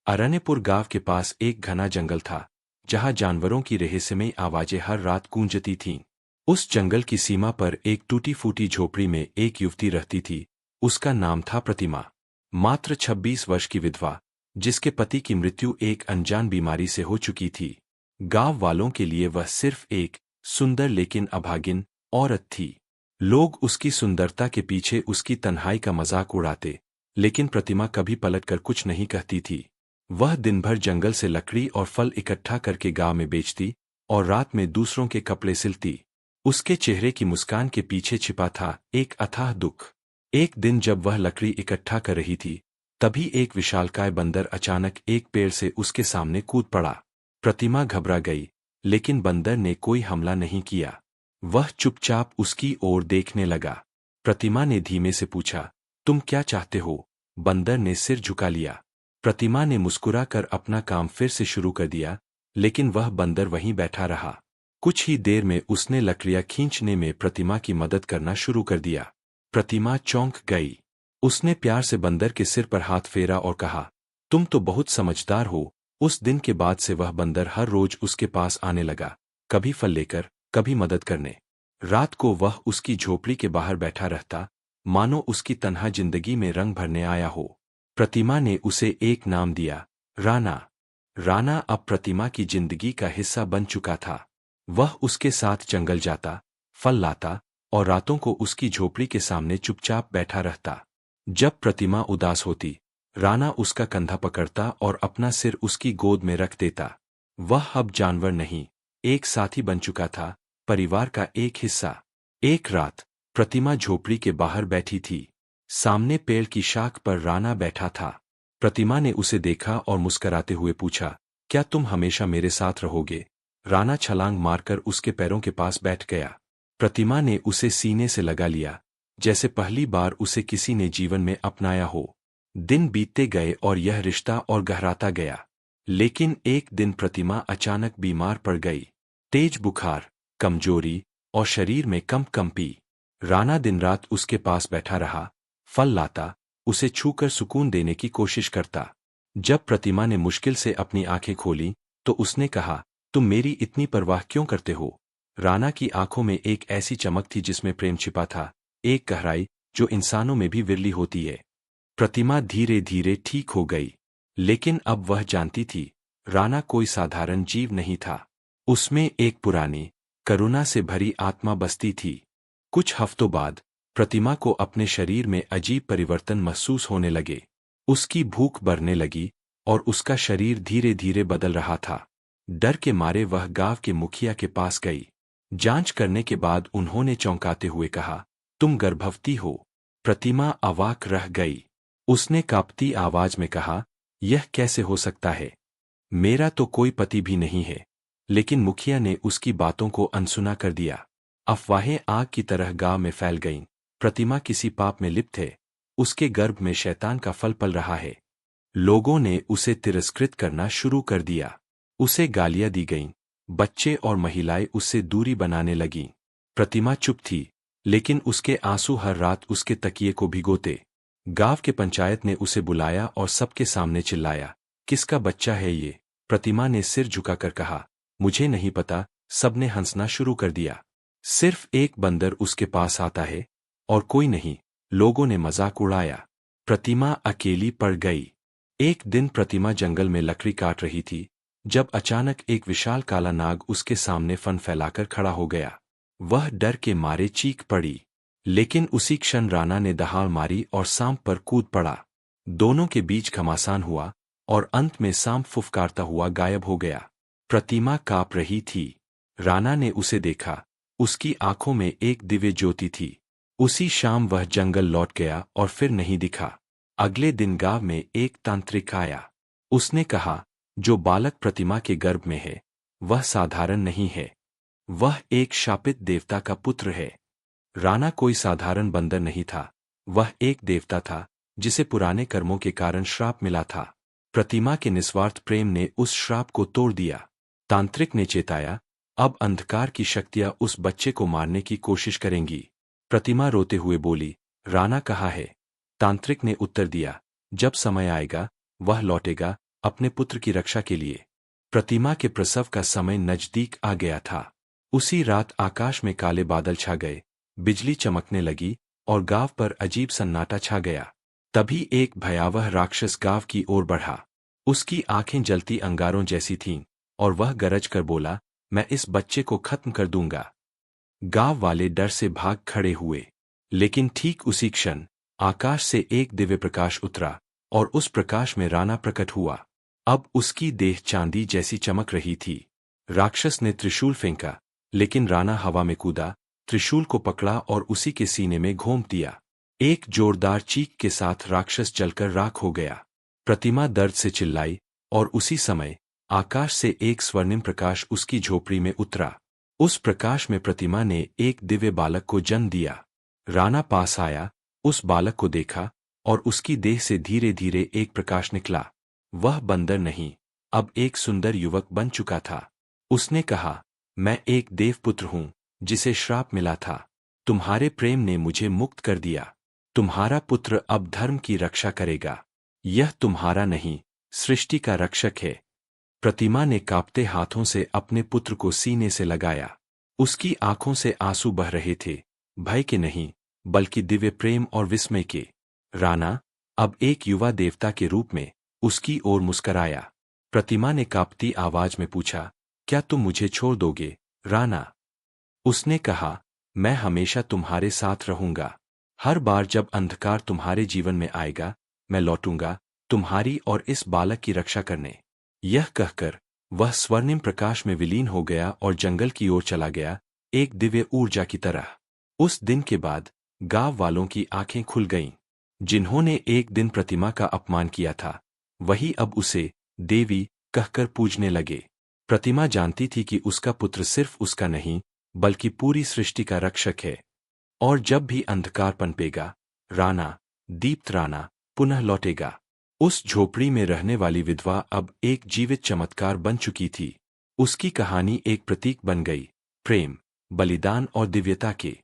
अरण्यपुर गांव के पास एक घना जंगल था, जहां जानवरों की रहस्यमयी आवाजें हर रात गूंजती थीं। उस जंगल की सीमा पर एक टूटी-फूटी झोपड़ी में एक युवती रहती थी। उसका नाम था प्रतिमा। मात्र 26 वर्ष की विधवा, जिसके पति की मृत्यु एक अनजान बीमारी से हो चुकी थी। गांव वालों के लिए वह सिर्फ एक सुंदर लेकिन अभागिन औरत थी। लोग उसकी सुंदरता के पीछे उसकी तन्हाई का मजाक उड़ाते, लेकिन प्रतिमा कभी पलटकर कुछ नहीं कहती थी। वह दिन भर जंगल से लकड़ी और फल इकट्ठा करके गांव में बेचती और रात में दूसरों के कपड़े सिलती। उसके चेहरे की मुस्कान के पीछे छिपा था एक अथाह दुख। एक दिन जब वह लकड़ी इकट्ठा कर रही थी, तभी एक विशालकाय बंदर अचानक एक पेड़ से उसके सामने कूद पड़ा। प्रतिमा घबरा गई, लेकिन बंदर ने कोई हमला नहीं किया। वह चुपचाप उसकी ओर देखने लगा। प्रतिमा ने धीमे से पूछा, तुम क्या चाहते हो? बंदर ने सिर झुका लिया। प्रतिमा ने मुस्कुरा कर अपना काम फिर से शुरू कर दिया, लेकिन वह बंदर वहीं बैठा रहा। कुछ ही देर में उसने लकड़ियां खींचने में प्रतिमा की मदद करना शुरू कर दिया। प्रतिमा चौंक गई। उसने प्यार से बंदर के सिर पर हाथ फेरा और कहा, तुम तो बहुत समझदार हो। उस दिन के बाद से वह बंदर हर रोज उसके पास आने लगा, कभी फल लेकर, कभी मदद करने। रात को वह उसकी झोपड़ी के बाहर बैठा रहता, मानो उसकी तन्हा जिंदगी में रंग भरने आया हो। प्रतिमा ने उसे एक नाम दिया, राना। राना अब प्रतिमा की जिंदगी का हिस्सा बन चुका था। वह उसके साथ जंगल जाता, फल लाता और रातों को उसकी झोपड़ी के सामने चुपचाप बैठा रहता। जब प्रतिमा उदास होती, राना उसका कंधा पकड़ता और अपना सिर उसकी गोद में रख देता। वह अब जानवर नहीं, एक साथी बन चुका था, परिवार का एक हिस्सा। एक रात प्रतिमा झोपड़ी के बाहर बैठी थी। सामने पेड़ की शाख पर राना बैठा था। प्रतिमा ने उसे देखा और मुस्कराते हुए पूछा, क्या तुम हमेशा मेरे साथ रहोगे? राना छलांग मारकर उसके पैरों के पास बैठ गया। प्रतिमा ने उसे सीने से लगा लिया, जैसे पहली बार उसे किसी ने जीवन में अपनाया हो। दिन बीतते गए और यह रिश्ता और गहराता गया। लेकिन एक दिन प्रतिमा अचानक बीमार पड़ गई। तेज बुखार, कमजोरी और शरीर में कंपी। राना दिन रात उसके पास बैठा रहा, फल लाता, उसे छूकर सुकून देने की कोशिश करता। जब प्रतिमा ने मुश्किल से अपनी आंखें खोली, तो उसने कहा, तुम मेरी इतनी परवाह क्यों करते हो? राना की आंखों में एक ऐसी चमक थी जिसमें प्रेम छिपा था, एक गहराई जो इंसानों में भी विरली होती है। प्रतिमा धीरे धीरे ठीक हो गई, लेकिन अब वह जानती थी, राना कोई साधारण जीव नहीं था। उसमें एक पुरानी, करुणा से भरी आत्मा बसती थी। कुछ हफ्तों बाद प्रतिमा को अपने शरीर में अजीब परिवर्तन महसूस होने लगे। उसकी भूख बढ़ने लगी और उसका शरीर धीरे धीरे बदल रहा था। डर के मारे वह गांव के मुखिया के पास गई। जांच करने के बाद उन्होंने चौंकाते हुए कहा, तुम गर्भवती हो। प्रतिमा अवाक रह गई। उसने कांपती आवाज में कहा, यह कैसे हो सकता है? मेरा तो कोई पति भी नहीं है। लेकिन मुखिया ने उसकी बातों को अनसुना कर दिया। अफवाहें आग की तरह गांव में फैल गईं। प्रतिमा किसी पाप में लिप्त है, उसके गर्भ में शैतान का फल पल रहा है। लोगों ने उसे तिरस्कृत करना शुरू कर दिया। उसे गालियां दी गईं। बच्चे और महिलाएं उससे दूरी बनाने लगीं। प्रतिमा चुप थी, लेकिन उसके आंसू हर रात उसके तकिए को भिगोते। गांव के पंचायत ने उसे बुलाया और सबके सामने चिल्लाया, किसका बच्चा है ये? प्रतिमा ने सिर झुकाकर कहा, मुझे नहीं पता। सबने हंसना शुरू कर दिया। सिर्फ एक बंदर उसके पास आता है और कोई नहीं, लोगों ने मजाक उड़ाया। प्रतिमा अकेली पड़ गई। एक दिन प्रतिमा जंगल में लकड़ी काट रही थी, जब अचानक एक विशाल काला नाग उसके सामने फन फैलाकर खड़ा हो गया। वह डर के मारे चीख पड़ी, लेकिन उसी क्षण राना ने दहाड़ मारी और सांप पर कूद पड़ा। दोनों के बीच घमासान हुआ और अंत में सांप फुफकारता हुआ गायब हो गया। प्रतिमा कांप रही थी। राना ने उसे देखा, उसकी आंखों में एक दिव्य ज्योति थी। उसी शाम वह जंगल लौट गया और फिर नहीं दिखा। अगले दिन गांव में एक तांत्रिक आया। उसने कहा, जो बालक प्रतिमा के गर्भ में है, वह साधारण नहीं है। वह एक शापित देवता का पुत्र है। राना कोई साधारण बंदर नहीं था, वह एक देवता था, जिसे पुराने कर्मों के कारण श्राप मिला था। प्रतिमा के निस्वार्थ प्रेम ने उस श्राप को तोड़ दिया। तांत्रिक ने चेताया, अब अंधकार की शक्तियां उस बच्चे को मारने की कोशिश करेंगी। प्रतिमा रोते हुए बोली, राना कहाँ है? तांत्रिक ने उत्तर दिया, जब समय आएगा, वह लौटेगा, अपने पुत्र की रक्षा के लिए। प्रतिमा के प्रसव का समय नजदीक आ गया था। उसी रात आकाश में काले बादल छा गए, बिजली चमकने लगी और गांव पर अजीब सन्नाटा छा गया। तभी एक भयावह राक्षस गांव की ओर बढ़ा। उसकी आंखें जलती अंगारों जैसी थीं और वह गरज कर बोला, मैं इस बच्चे को खत्म कर दूंगा। गांव वाले डर से भाग खड़े हुए, लेकिन ठीक उसी क्षण आकाश से एक दिव्य प्रकाश उतरा और उस प्रकाश में राणा प्रकट हुआ। अब उसकी देह चांदी जैसी चमक रही थी। राक्षस ने त्रिशूल फेंका, लेकिन राणा हवा में कूदा, त्रिशूल को पकड़ा और उसी के सीने में घोंप दिया। एक जोरदार चीख के साथ राक्षस जलकर राख हो गया। प्रतिमा दर्द से चिल्लाई और उसी समय आकाश से एक स्वर्णिम प्रकाश उसकी झोपड़ी में उतरा। उस प्रकाश में प्रतिमा ने एक दिव्य बालक को जन्म दिया। राणा पास आया, उस बालक को देखा और उसकी देह से धीरे धीरे एक प्रकाश निकला। वह बंदर नहीं, अब एक सुंदर युवक बन चुका था। उसने कहा, मैं एक देवपुत्र हूँ जिसे श्राप मिला था। तुम्हारे प्रेम ने मुझे मुक्त कर दिया। तुम्हारा पुत्र अब धर्म की रक्षा करेगा। यह तुम्हारा नहीं, सृष्टि का रक्षक है। प्रतिमा ने कांपते हाथों से अपने पुत्र को सीने से लगाया। उसकी आंखों से आंसू बह रहे थे, भय के नहीं, बल्कि दिव्य प्रेम और विस्मय के। राणा, अब एक युवा देवता के रूप में, उसकी ओर मुस्कराया। प्रतिमा ने कांपती आवाज में पूछा, क्या तुम मुझे छोड़ दोगे, राणा? उसने कहा, मैं हमेशा तुम्हारे साथ रहूंगा। हर बार जब अंधकार तुम्हारे जीवन में आएगा, मैं लौटूंगा तुम्हारी और इस बालक की रक्षा करने। यह कहकर वह स्वर्णिम प्रकाश में विलीन हो गया और जंगल की ओर चला गया, एक दिव्य ऊर्जा की तरह। उस दिन के बाद गांव वालों की आंखें खुल गईं। जिन्होंने एक दिन प्रतिमा का अपमान किया था, वही अब उसे देवी कहकर पूजने लगे। प्रतिमा जानती थी कि उसका पुत्र सिर्फ उसका नहीं, बल्कि पूरी सृष्टि का रक्षक है। और जब भी अंधकार पनपेगा, राणा, दीप्त राणा, पुनः लौटेगा। उस झोपड़ी में रहने वाली विधवा अब एक जीवित चमत्कार बन चुकी थी। उसकी कहानी एक प्रतीक बन गई, प्रेम, बलिदान और दिव्यता के।